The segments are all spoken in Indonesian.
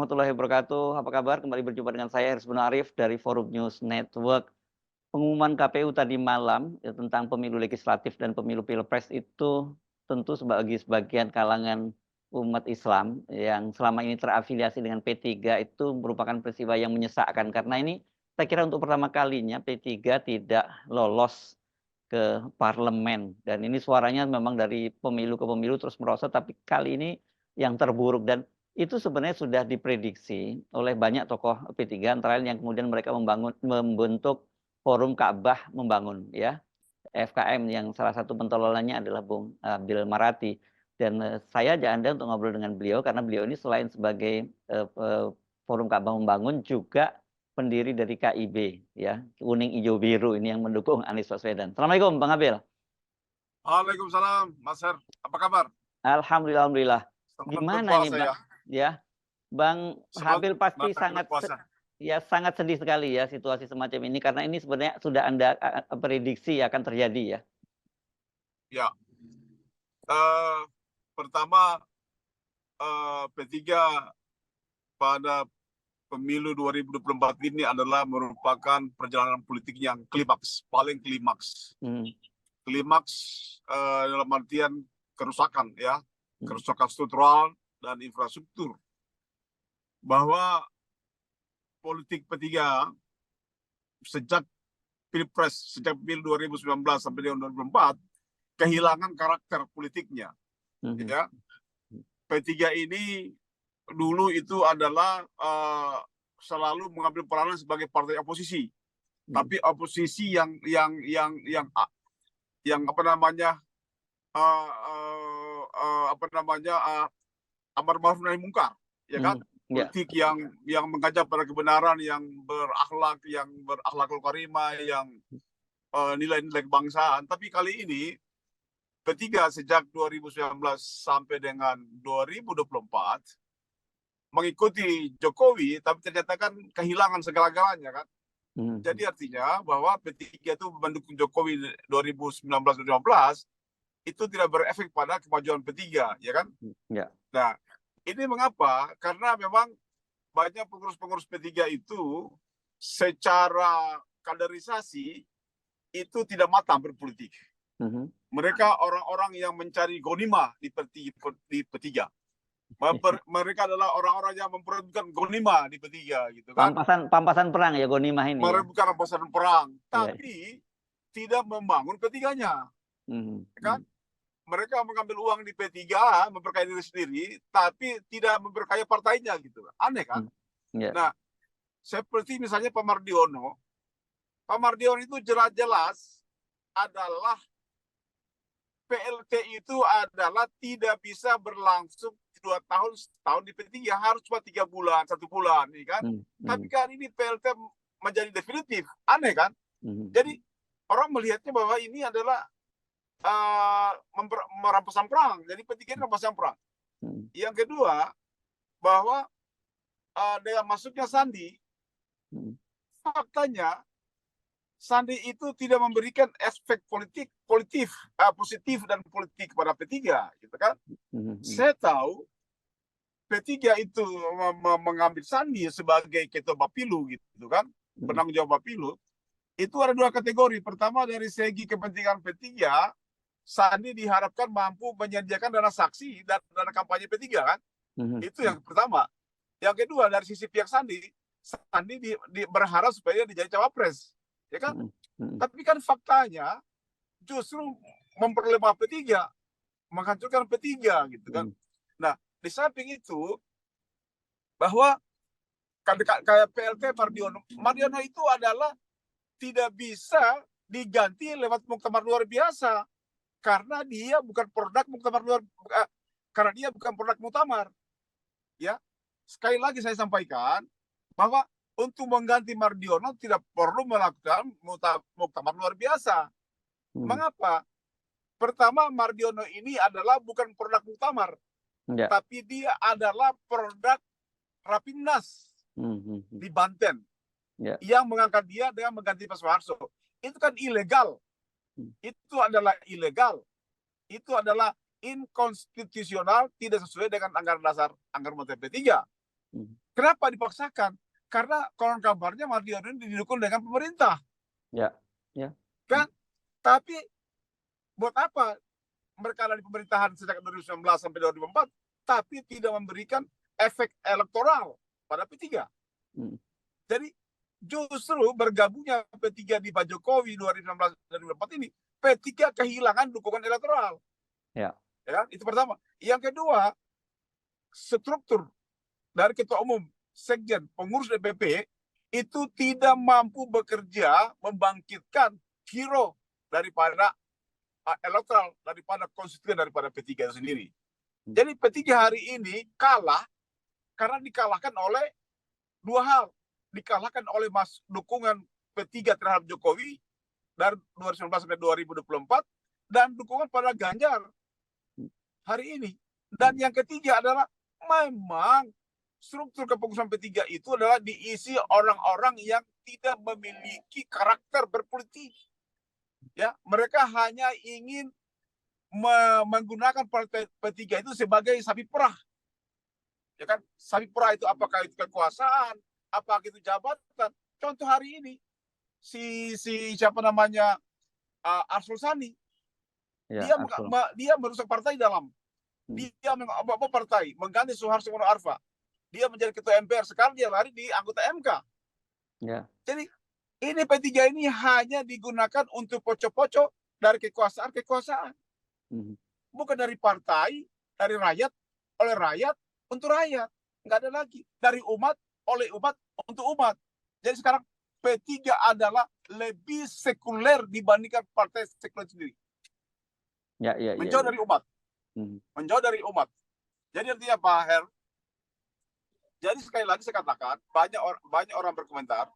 warahmatullahi wabarakatuh. Apa kabar? Kembali berjumpa dengan saya Ersbun Arif dari Forum News Network. Pengumuman KPU tadi malam ya, tentang pemilu legislatif dan pemilu pilpres itu tentu sebagai sebagian kalangan umat Islam yang selama ini terafiliasi dengan P3 itu merupakan peristiwa yang menyesakkan karena ini saya kira untuk pertama kalinya P3 tidak lolos ke parlemen dan ini suaranya memang dari pemilu ke pemilu terus merosot, tapi kali ini yang terburuk dan itu sebenarnya sudah diprediksi oleh banyak tokoh P3 antara lain yang kemudian mereka membentuk Forum Ka'bah Membangun ya, FKM yang salah satu pentelolanya adalah Bung Abdul Marati. Dan saya ajak Anda untuk ngobrol dengan beliau karena beliau ini selain sebagai Forum Ka'bah Membangun juga pendiri dari KIB ya, Kuning Hijau Biru ini yang mendukung Anies Baswedan. Assalamualaikum Bang Abil. Waalaikumsalam, Mas Her. Apa kabar? Alhamdulillah, alhamdulillah. Selamat Gimana ini berpuasa Bang? Ya, Bang Habil pasti sangat sangat sedih sekali ya situasi semacam ini karena ini sebenarnya sudah Anda prediksi akan terjadi ya. Ya. Pertama P3 pada pemilu 2024 ini adalah merupakan perjalanan politik yang klimaks, paling klimaks. Klimaks dalam artian kerusakan ya, kerusakan struktural dan infrastruktur. Bahwa politik P3 sejak Pilpres, sejak pemilu 2019 sampai dengan 2024 kehilangan karakter politiknya. Ya. P3 ini dulu itu adalah selalu mengambil peranan sebagai partai oposisi, tapi oposisi yang apa namanya amar ma'ruf nahi mungkar, ya kan? Politik yang mengajak pada kebenaran, yang berakhlakul karimah, yang nilai-nilai kebangsaan. Tapi kali ini P3 sejak 2019 sampai dengan 2024 mengikuti Jokowi, tapi ternyata kan kehilangan segala-galanya kan. Jadi artinya bahwa P3 itu mendukung Jokowi 2019-2015 itu tidak berefek pada kemajuan P3, ya kan? Nah, ini mengapa? Karena memang banyak pengurus-pengurus P3 itu secara kaderisasi itu tidak matang berpolitik. Mereka orang-orang yang mencari gonima di P3. Mereka adalah orang-orang yang memperebutkan gonima di P3 gitu kan. Pampasan perang ya gonimah ini. Merebutkan pampasan perang, tapi tidak membangun P3-nya. Kan? Mereka mengambil uang di P3, memperkaya diri sendiri, tapi tidak memperkaya partainya gitu. Aneh kan? Nah, seperti misalnya Pak Mardiono. Pak Mardiono itu jelas-jelas adalah PLT itu adalah tidak bisa berlangsung 2 tahun, setahun di P3, harus cuma 3 bulan, 1 bulan, nih kan? Tapi kan ini PLT menjadi definitif, aneh kan? Jadi orang melihatnya bahwa ini adalah merampasan perang, jadi P3 ini merampasan perang. Yang kedua, bahwa dengan masuknya Sandi, faktanya Sandi itu tidak memberikan efek positif dan politik kepada P3, gitu kan? Saya tahu P3 itu mengambil Sandi sebagai ketua Bapilu, gitu kan? Penanggung jawab Bapilu. Itu ada 2 kategori. Pertama, dari segi kepentingan P3, Sandi diharapkan mampu menyediakan dana saksi dan dana kampanye P3 kan? Itu yang pertama. Yang kedua, dari sisi pihak Sandi berharap supaya dia jadi cawapres. Ya kan? Tapi kan faktanya justru memperlemah P3, menghancurkan P3 gitu kan. Nah, di samping itu bahwa kayak PLT Mardiono itu adalah tidak bisa diganti lewat muktamar luar biasa karena dia bukan produk muktamar. Ya. Sekali lagi saya sampaikan bahwa untuk mengganti Mardiono tidak perlu melakukan muktamar luar biasa. Mengapa? Pertama, Mardiono ini adalah bukan produk muktamar, tapi dia adalah produk Rapimnas di Banten yang mengangkat dia dengan mengganti Pak Soeharto. Itu kan ilegal. Itu adalah ilegal. Itu adalah inkonstitusional, tidak sesuai dengan anggaran dasar anggaran P3. Kenapa dipaksakan? Karena konon kabarnya Mardiono ini didukung dengan pemerintah. Ya. Kan? Tapi buat apa mereka ada di pemerintahan sejak 2019 sampai 2024, tapi tidak memberikan efek elektoral pada P3. Jadi justru bergabungnya P3 di Pak Jokowi 2019-2024 ini, P3 kehilangan dukungan elektoral. Ya, itu pertama. Yang kedua, struktur dari ketua umum, sekjen, pengurus DPP itu tidak mampu bekerja membangkitkan hero daripada elektoral, daripada konstituen daripada P3 itu sendiri. Jadi P3 hari ini kalah karena dikalahkan oleh dua hal. Dikalahkan oleh dukungan P3 terhadap Jokowi dari 2019 sampai 2024 dan dukungan pada Ganjar hari ini. Dan yang ketiga adalah memang struktur kepengurusan P3 itu adalah diisi orang-orang yang tidak memiliki karakter berpolitik. Ya, mereka hanya ingin menggunakan partai P3 itu sebagai sapi perah. Ya kan? Sapi perah itu apakah itu kekuasaan, apakah itu jabatan. Contoh hari ini si siapa namanya Arsul Sani. Ya, dia merusak partai dalam. Dia mengubah partai, mengganti Suharto Mono Arfa. Dia menjadi ketua MPR, sekarang dia lari di anggota MK. Ya. Jadi ini P3 ini hanya digunakan untuk pocok-pocok dari kekuasaan. Bukan dari partai, dari rakyat, oleh rakyat, untuk rakyat. Nggak ada lagi. Dari umat, oleh umat, untuk umat. Jadi sekarang P3 adalah lebih sekuler dibandingkan partai sekuler sendiri. Menjauh dari umat. Menjauh dari umat. Jadi artinya Pak Her, jadi sekali lagi saya katakan, banyak orang berkomentar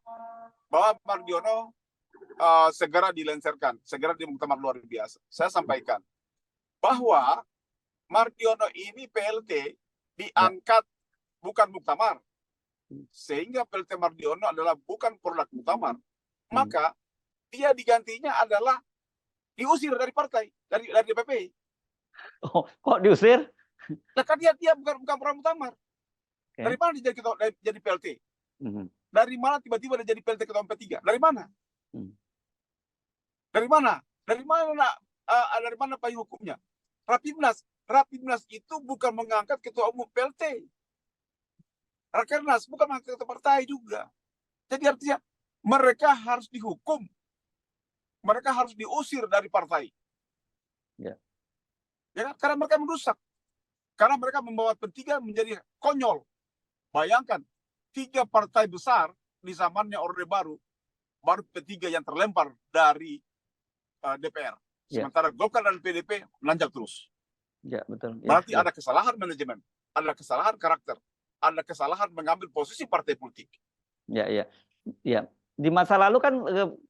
bahwa Mardiono segera dilengsarkan, segera di muktamar luar biasa. Saya sampaikan bahwa Mardiono ini PLT diangkat bukan muktamar, sehingga PLT Mardiono adalah bukan produk muktamar. Maka dia digantinya adalah diusir dari partai, dari DPP. Oh, kok diusir? Nah, kan dia bukan produk muktamar. Dari mana dia jadi PLT? Dari mana tiba-tiba dia jadi PLT ketua P3? Dari mana? Dari mana? Dari mana payung hukumnya? Rapimnas itu bukan mengangkat ketua umum PLT. Rakernas bukan mengangkat ketua partai juga. Jadi artinya mereka harus dihukum. Mereka harus diusir dari partai. Ya, karena mereka merusak. Karena mereka membawa P3 menjadi konyol. Bayangkan, 3 partai besar di zamannya Orde Baru P3 yang terlempar dari DPR. Sementara Golkar dan PDP menanjak terus. Ya, betul. Berarti ada kesalahan manajemen, ada kesalahan karakter, ada kesalahan mengambil posisi partai politik. Ya. Di masa lalu kan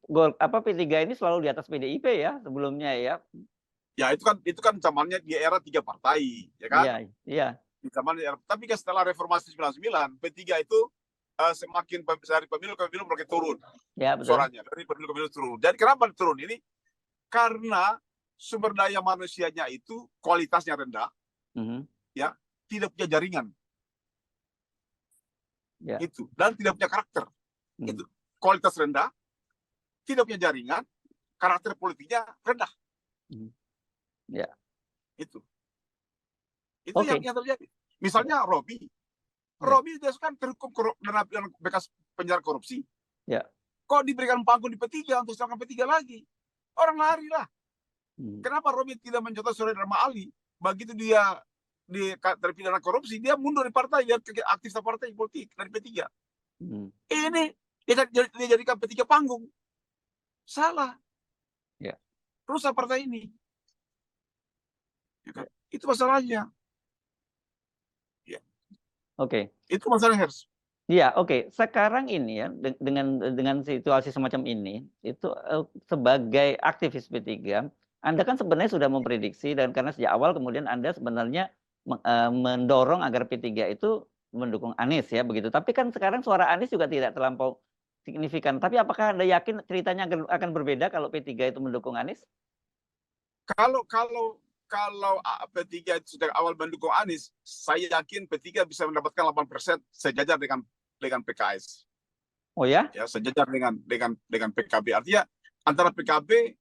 P3 ini selalu di atas PDIP ya sebelumnya ya. Ya itu kan zamannya di era 3 partai, ya kan? Iya. Tapi setelah reformasi 99, P3 itu semakin dari pemilu ke pemilu makin turun. Ya, betul. Suaranya dari pemilu ke pemilu turun. Jadi kenapa turun ini? Karena sumber daya manusianya itu kualitasnya rendah, ya, tidak punya jaringan, itu, dan tidak punya karakter. Itu kualitas rendah, tidak punya jaringan, karakter politiknya rendah. Itu yang terjadi. Misalnya Robi dia kan terhukum dalam bekas penjara korupsi. Kok diberikan panggung di P3 untuk serahkan P3 lagi? Orang lari lah. Kenapa Robi tidak mencontoh Surya Dharma Ali? Begitu dia terpidana korupsi, dia mundur dari partai, dia aktif partai politik dari P3. Ini dia jadikan P3 panggung. Salah. Rusak partai ini. Itu masalahnya. Itu masalah Hers. Iya, sekarang ini ya dengan situasi semacam ini, itu sebagai aktivis P3, Anda kan sebenarnya sudah memprediksi dan karena sejak awal kemudian Anda sebenarnya mendorong agar P3 itu mendukung Anies ya begitu. Tapi kan sekarang suara Anies juga tidak terlampau signifikan. Tapi apakah Anda yakin ceritanya akan berbeda kalau P3 itu mendukung Anies? Kalau kalau P3 itu sejak awal mendukung Anies, saya yakin P3 bisa mendapatkan 8% sejajar dengan PKS. Oh ya? Ya, sejajar dengan PKB. Artinya antara PKB,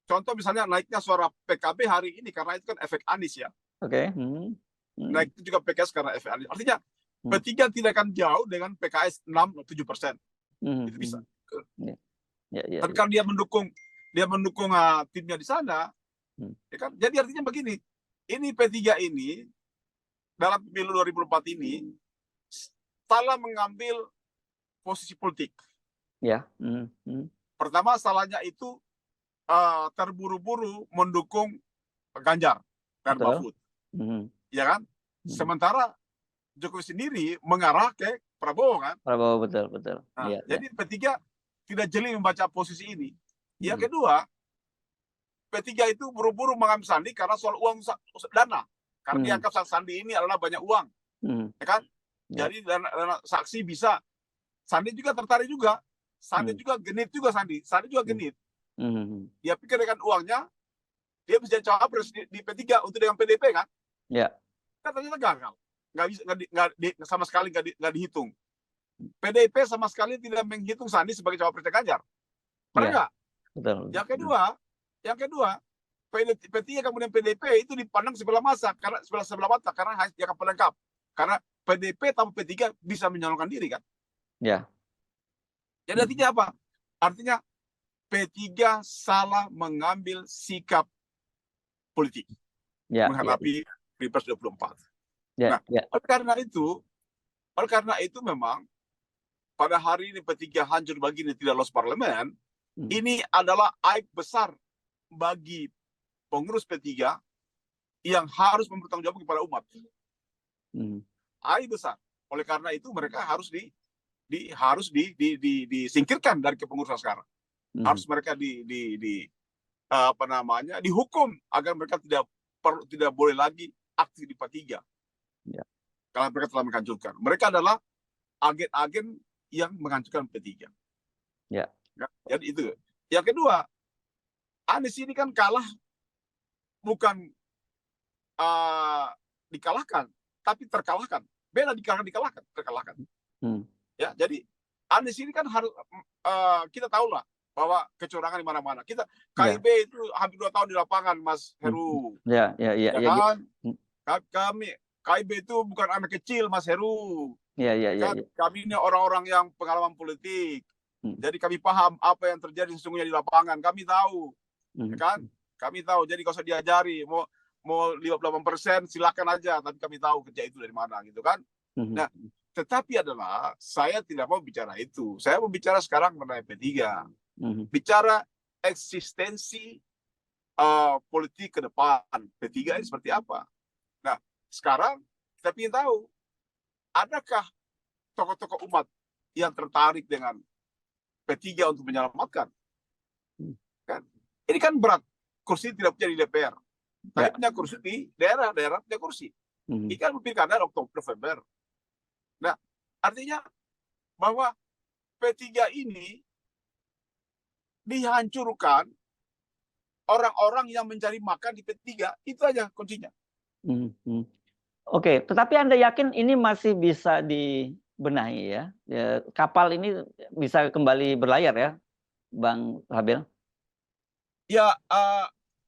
contoh misalnya naiknya suara PKB hari ini karena itu kan efek Anies ya. Oke. Naik itu juga PKS karena efek Anies. Artinya P3 tidak akan jauh dengan PKS 6-7%. Itu bisa. Tapi kalau dia mendukung timnya di sana, ya kan? Jadi artinya begini, ini P3 ini dalam pemilu 2004 ini salah mengambil posisi politik. Ya. Pertama salahnya itu terburu-buru mendukung Ganjar dan Mahfud, ya kan? Sementara Jokowi sendiri mengarah ke Prabowo kan? Prabowo, betul. Nah, jadi P3 tidak jeli membaca posisi ini. Yang kedua, P3 itu buru-buru mengambil Sandi karena soal uang dana. Karena dianggap Sandi ini adalah banyak uang, ya kan? Jadi dana saksi bisa. Sandi juga tertarik juga. Sandi juga genit juga Sandi juga genit. Dia pikir dengan uangnya dia bisa jadi cawapres di P3 untuk dengan PDP kan? Ya. Kan ternyata gagal. Sama sekali nggak dihitung. PDIP sama sekali tidak menghitung Sandi sebagai cawapresnya Ganjar. Pernah nggak? Betul. Yang kedua, P3 kemudian PDIP itu dipandang sebelah mata karena dia pelengkap. Karena PDIP tanpa P3 bisa menyalurkan diri kan? Ya. Jadi artinya apa? Artinya P3 salah mengambil sikap politik menghadapi Pilpres 24. Nah, oleh karena itu memang pada hari ini P3 hancur begini tidak lolos parlemen, ini adalah aib besar bagi pengurus P3 yang harus mempertanggungjawabkan kepada umat. Aib besar. Oleh karena itu mereka harus disingkirkan dari kepengurusan sekarang. Harus mereka dihukum agar mereka tidak boleh lagi aktif di P3. Karena mereka telah menghancurkan. Mereka adalah agen-agen yang menghancurkan P3. Jadi itu. Yang kedua, Anies ini kan kalah bukan dikalahkan, tapi terkalahkan. Beda dikalahkan, terkalahkan. Ya, jadi Anies ini kan harus kita tahu lah bahwa kecurangan di mana-mana. KIB itu hampir 2 tahun di lapangan, Mas Heru. Ya. KIB itu bukan anak kecil, Mas Heru. Kami ini orang-orang yang pengalaman politik. Jadi kami paham apa yang terjadi sesungguhnya di lapangan. Kami tahu, kan? Kami tahu. Jadi kalau usah diajari, mau 58% silakan aja. Tapi kami tahu kerja itu dari mana, gitu kan? Nah, tetapi adalah saya tidak mau bicara itu. Saya mau bicara sekarang mengenai P3. Bicara eksistensi politik ke depan P3 ini seperti apa. Nah, sekarang kita ingin tahu, adakah tokoh-tokoh umat yang tertarik dengan P3 untuk menyelamatkan? Kan? Ini kan berat. Kursi tidak punya di DPR. Tapi punya kursi di daerah punya kursi. Ini kan pilkada Oktober, November. Nah, artinya bahwa P3 ini dihancurkan orang-orang yang mencari makan di P3. Itu aja kuncinya. Oke, tetapi Anda yakin ini masih bisa dibenahi ya? Kapal ini bisa kembali berlayar ya, Bang Habel? Ya,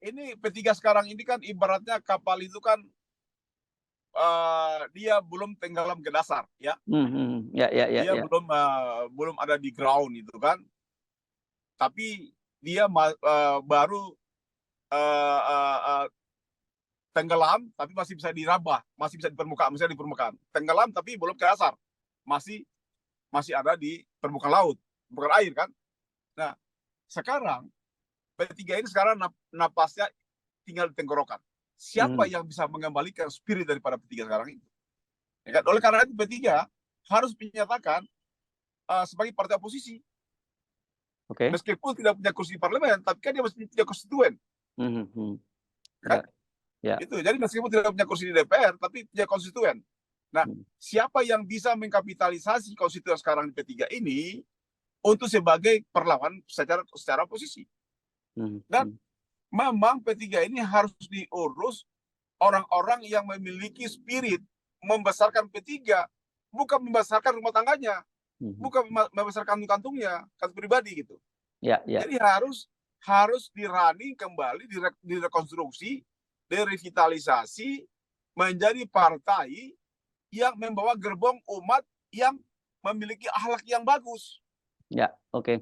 ini P3 sekarang ini kan ibaratnya kapal itu kan dia belum tenggelam ke dasar, ya. Dia belum ada di ground itu kan. Tapi dia baru tenggelam, tapi masih bisa diraba, masih bisa di permukaan, Tenggelam tapi belum ke dasar, masih ada di permukaan laut, bukan air kan. Nah, sekarang P3 ini sekarang napasnya tinggal di tenggorokan. Siapa yang bisa mengembalikan spirit daripada P3 sekarang itu? Ya kan? Oleh karena itu P3 harus dinyatakan sebagai partai oposisi. Meskipun tidak punya kursi di parlemen, tapi kan dia masih punya konstituen. Kan? Itu. Jadi meskipun tidak punya kursi di DPR, tapi punya konstituen. Nah, siapa yang bisa mengkapitalisasi konstituen sekarang di P3 ini untuk sebagai perlawan secara oposisi? Dan memang P3 ini harus diurus orang-orang yang memiliki spirit membesarkan P3, bukan membesarkan rumah tangganya, bukan membesarkan kantungnya, kantung pribadi gitu. Ya, ya. Jadi harus dirunning kembali, direkonstruksi, direvitalisasi menjadi partai yang membawa gerbong umat yang memiliki akhlak yang bagus. Ya, oke.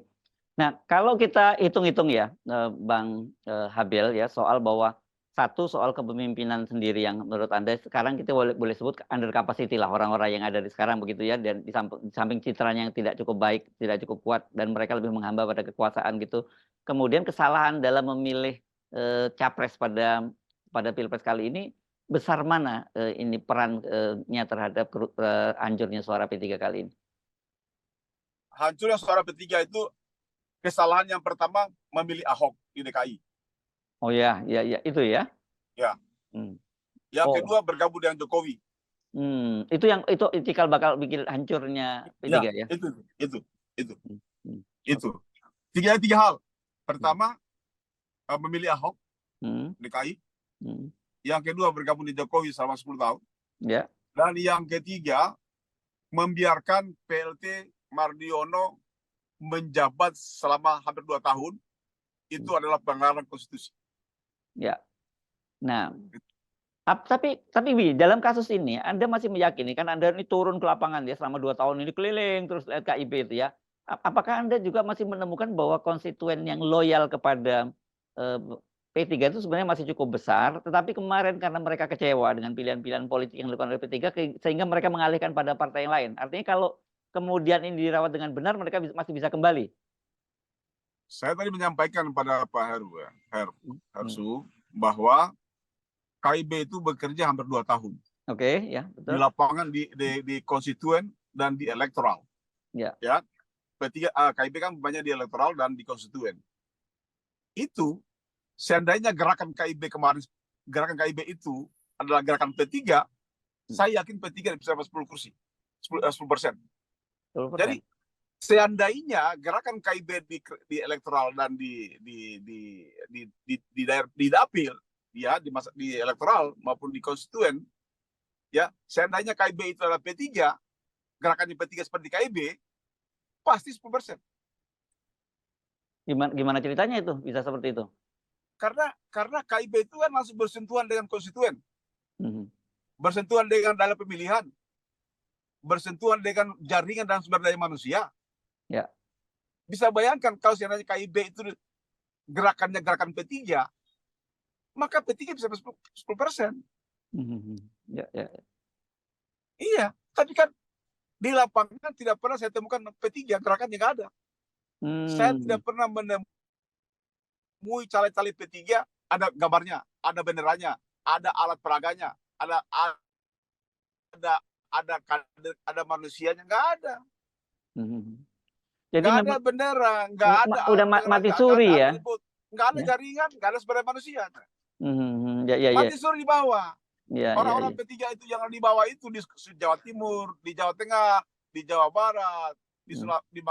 Nah, kalau kita hitung-hitung ya, Bang Habel ya, soal bahwa satu soal kepemimpinan sendiri yang menurut Anda sekarang kita boleh sebut under capacity lah orang-orang yang ada di sekarang begitu ya, dan di samping citranya yang tidak cukup baik, tidak cukup kuat, dan mereka lebih menghamba pada kekuasaan gitu. Kemudian kesalahan dalam memilih capres pada pilpres kali ini besar mana ini perannya terhadap hancurnya suara P3 kali ini? Hancurnya suara P3 itu kesalahan yang pertama memilih Ahok di DKI. Oh ya, ya, ya itu ya. Ya. Yang kedua bergabung dengan Jokowi. Itu yang cikal bakal bikin hancurnya P3 ya. Itu. Tiga hal. Pertama memilih Ahok DKI. Yang kedua bergabung di Jokowi selama 10 tahun. Ya. Dan yang ketiga membiarkan PLT Mardiono menjabat selama hampir 2 tahun. Itu adalah pelanggaran konstitusi. Ya. Nah, tapi Wi, dalam kasus ini Anda masih meyakini, kan Anda ini turun ke lapangan ya selama 2 tahun ini keliling terus lihat KIB itu ya. Apakah Anda juga masih menemukan bahwa konstituen yang loyal kepada P3 itu sebenarnya masih cukup besar, tetapi kemarin karena mereka kecewa dengan pilihan-pilihan politik yang dilakukan oleh P3 sehingga mereka mengalihkan pada partai yang lain. Artinya kalau kemudian ini dirawat dengan benar, mereka masih bisa kembali. Saya tadi menyampaikan pada Pak Hersu bahwa KIB itu bekerja hampir 2 tahun. Oke, ya betul. Di lapangan, di konstituen dan di elektoral. Ya. Ya, P3 KIB kan banyak di elektoral dan di konstituen. Itu seandainya gerakan KIB kemarin, gerakan KIB itu adalah gerakan P3, saya yakin P3 bisa dapat 10 kursi, 10%. Jadi seandainya gerakan KIB di elektoral dan di dapil, ya di elektoral maupun di konstituen, ya seandainya KIB itu adalah P3, gerakannya P3 seperti KIB, pasti 10%. Gimana ceritanya itu bisa seperti itu? Karena KIB itu kan langsung bersentuhan dengan konstituen, bersentuhan dengan dalam pemilihan, bersentuhan dengan jaringan dan sumber daya manusia. Ya. Bisa bayangkan kalau seandainya KIB itu gerakannya gerakan P3, maka P3 bisa 10%. Ya. Iya, tapi kan di lapangan tidak pernah saya temukan P3 gerakannya nggak ada. Saya tidak pernah menemui caleg-caleg P3 ada gambarnya, ada benderanya, ada alat peraganya, ada manusianya, nggak ada. Jadi nggak ada bendera, nggak ada. Udah mati suri ya? Nggak ada jaringan, nggak ada sumber manusia. Ya. Mati suri di bawah. Ya, orang-orang P3 itu yang di bawah itu di Jawa Timur, di Jawa Tengah, di Jawa Barat, di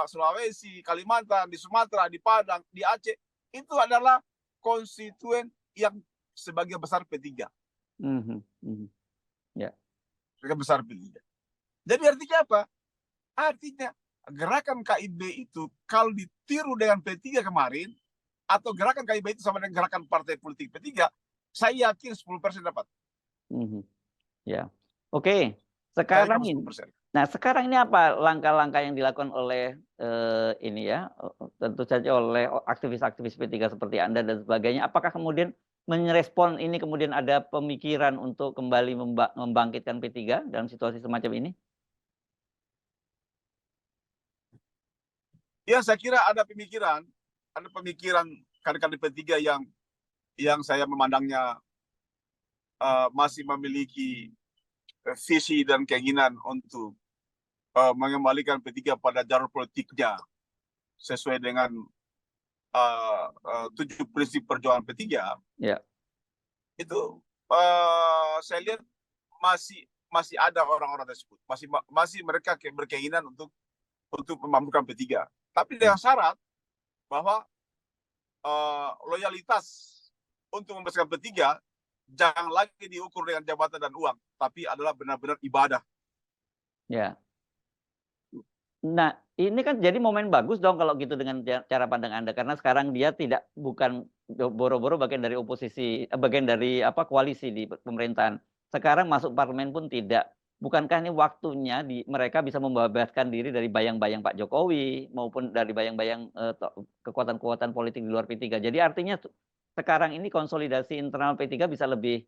Sulawesi, Kalimantan, di Sumatera, di Padang, di Aceh, itu adalah konstituen yang sebagian besar P3. Ya. Sebagian besar P3. Jadi artinya apa? Artinya gerakan KIB itu kalau ditiru dengan P3 kemarin, atau gerakan KIB itu sama dengan gerakan partai politik P3, saya yakin 10% dapat. Ya, oke. Sekarang ini, sekarang ini apa langkah-langkah yang dilakukan oleh ini ya, tentu saja oleh aktivis-aktivis P3 seperti Anda dan sebagainya. Apakah kemudian merespon ini, kemudian ada pemikiran untuk kembali membangkitkan P3 dalam situasi semacam ini? Ya, saya kira ada pemikiran kader-kader P3 yang saya memandangnya masih memiliki visi dan keinginan untuk mengembalikan P3 pada jalur politiknya sesuai dengan 7 prinsip perjuangan P3. Ya. Itu saya lihat masih ada orang-orang tersebut, masih mereka berkeinginan untuk memakmurkan P3, tapi dengan syarat bahwa loyalitas untuk membesarkan P3 jangan lagi diukur dengan jabatan dan uang, tapi adalah benar-benar ibadah. Ya. Nah, ini kan jadi momen bagus dong kalau gitu dengan cara pandang Anda, karena sekarang dia bukan boro-boro bagian dari oposisi, bagian dari koalisi di pemerintahan. Sekarang masuk parlemen pun tidak. Bukankah ini waktunya mereka bisa membebaskan diri dari bayang-bayang Pak Jokowi maupun dari bayang-bayang kekuatan-kekuatan politik di luar P3. Jadi artinya sekarang ini konsolidasi internal P3 bisa lebih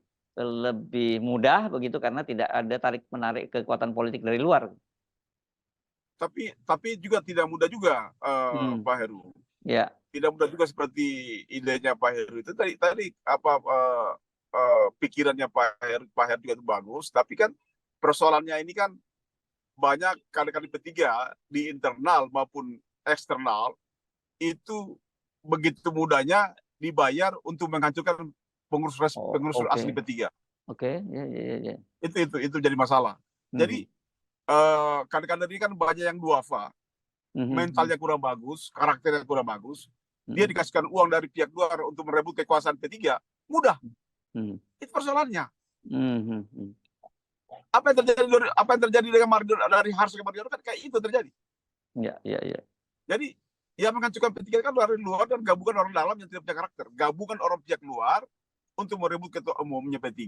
mudah begitu karena tidak ada tarik-menarik kekuatan politik dari luar. Tapi juga tidak mudah juga, Pak Heru. Ya. Tidak mudah juga seperti idenya Pak Heru itu tadi pikirannya Pak Heru juga itu bagus, tapi kan persoalannya ini kan banyak kader-kader P3 di internal maupun eksternal itu begitu mudahnya dibayar untuk menghancurkan pengurus asli P3. Oke, ya. Itu jadi masalah. Jadi kader-kader ini kan banyak yang duafa, mentalnya kurang bagus, karakternya kurang bagus. Dia dikasihkan uang dari pihak luar untuk merebut kekuasaan P3, mudah. Itu persoalannya. Apa yang terjadi dengan dari Harso ke Mardiono kan kayak itu terjadi. Ya. Jadi yang menghancurkan P3 kan dari luar dan gabungan orang dalam yang tidak punya karakter. Gabungan orang pihak luar untuk merebut ketua umumnya P3,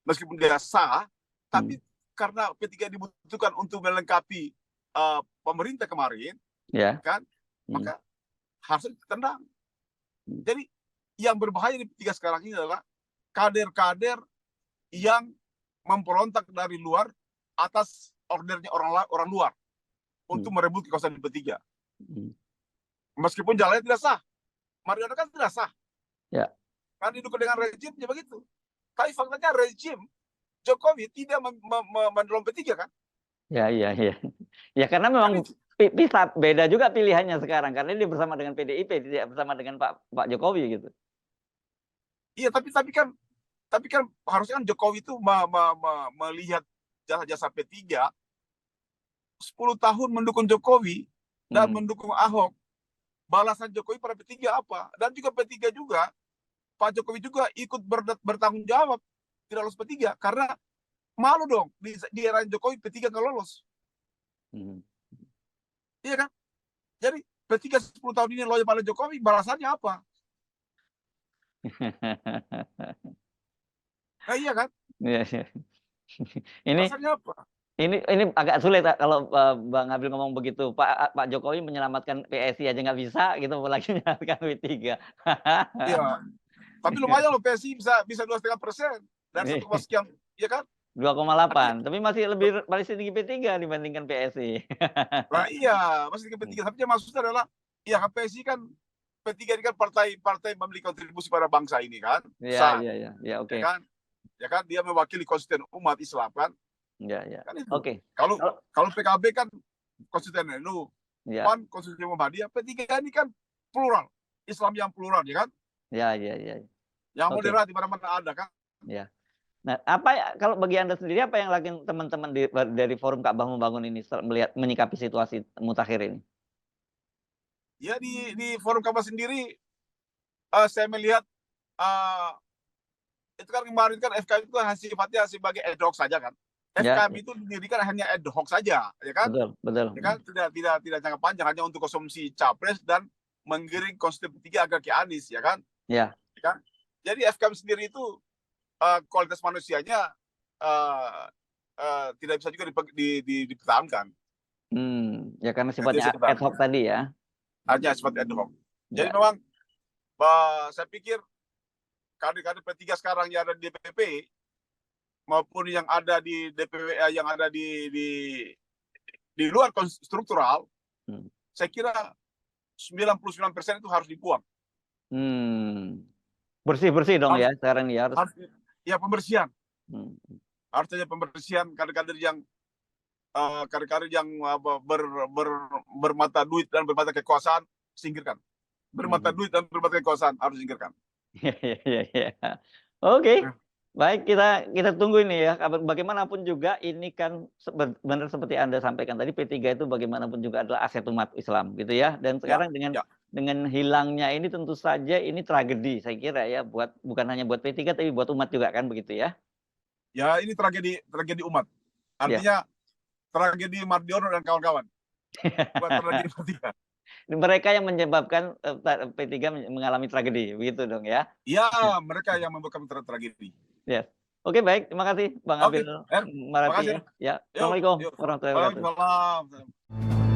meskipun dia sah, tapi karena P3 dibutuhkan untuk melengkapi pemerintah kemarin, kan, maka harus ditendang. Jadi yang berbahaya di P3 sekarang ini adalah kader-kader yang memberontak dari luar atas ordernya orang luar untuk merebut kekuasaan P3. Meskipun jalannya tidak sah, Mardiono kan tidak sah. Ya. Kan didukung dengan rejimnya begitu. Tapi faktanya rejim Jokowi tidak mendorong P3 kan? Ya. Ya karena memang bisa beda juga pilihannya sekarang karena dia bersama dengan PDIP tidak bersama dengan Pak Jokowi gitu. Iya, tapi kan harusnya kan Jokowi itu melihat jasa-jasa P3 10 tahun mendukung Jokowi dan mendukung Ahok. Balasan Jokowi pada P3 apa? Dan juga P3 juga Pak Jokowi juga ikut bertanggung jawab tidak lolos P3 karena malu dong di era Jokowi P3 nggak lolos. Iya kan? Jadi P3 10 tahun ini loyal pada Jokowi, balasannya apa? Nah, iya kan? Iya. Balasannya apa? Ini agak sulit kalau Bang Abil ngomong begitu. Pak Jokowi menyelamatkan PSI aja nggak bisa gitu, apalagi menyelamatkan P3. Iya. Tapi lumayan loh PSI bisa 2,5% dari 1, sekian, ya kan? 2,8, tapi masih tinggi P3 dibandingkan PSI. Nah iya, masih tinggi P3. Tapi maksudnya adalah, ya PSI kan P3 ini kan partai memiliki kontribusi pada bangsa ini kan. Iya, oke. Ya kan dia mewakili konstituen umat Islam kan. Iya. Kan itu. Oke. Kalau PKB kan konstituen NU, PAN konstituen Muhammadiyah, P3 ini kan plural, Islam yang plural ya kan. Iya. Yang moderat di mana-mana ada kan. Iya. Nah, kalau bagi Anda sendiri apa yang lagi teman-teman dari Forum Ka'bah Membangun ini menyikapi situasi mutakhir ini? Ya di Forum Ka'bah sendiri saya melihat itu kan kemarin kan FKM itu sifatnya sebagai ad hoc saja kan. FKM itu didirikan hanya ad hoc saja, ya kan? Betul. Ya kan tidak jangka panjang, hanya untuk konsumsi capres dan menggiring konstituen P3 agar ke Anies, ya kan? Ya. Kan? Jadi FKM sendiri itu kualitas manusianya tidak bisa juga dipertahankan. Ya karena sifatnya ad hoc tadi ya. Hanya sifat ad hoc. Jadi memang saya pikir kader-kader P3 sekarang yang ada di DPP maupun yang ada di DPW yang ada di luar struktural, saya kira 99% itu harus dibuang. Bersih dong ya sekarang ya harus. Ya pembersihan. Harus ada pembersihan kader-kader yang bermata duit dan bermata kekuasaan, singkirkan. Bermata duit dan bermata kekuasaan harus singkirkan. Iya. Oke. Baik, kita tunggu ini ya. Bagaimanapun juga ini kan benar seperti Anda sampaikan tadi, P3 itu bagaimanapun juga adalah aset umat Islam gitu ya. Dan sekarang dengan dengan hilangnya ini tentu saja ini tragedi saya kira ya, bukan hanya buat P3 tapi buat umat juga kan begitu ya? Ya ini tragedi umat. Ya. Artinya tragedi Mardiono dan kawan-kawan. Bukan tragedi P3. Mereka yang menyebabkan P3 mengalami tragedi, begitu dong ya? Ya, mereka yang membuat tragedi. Ya. Oke, baik. Terima kasih Bang Oke, Abil makasih. Marapi ya. Ya. Yuk, Assalamualaikum yuk. warahmatullahi wabarakatuh. Waalaikumsalam.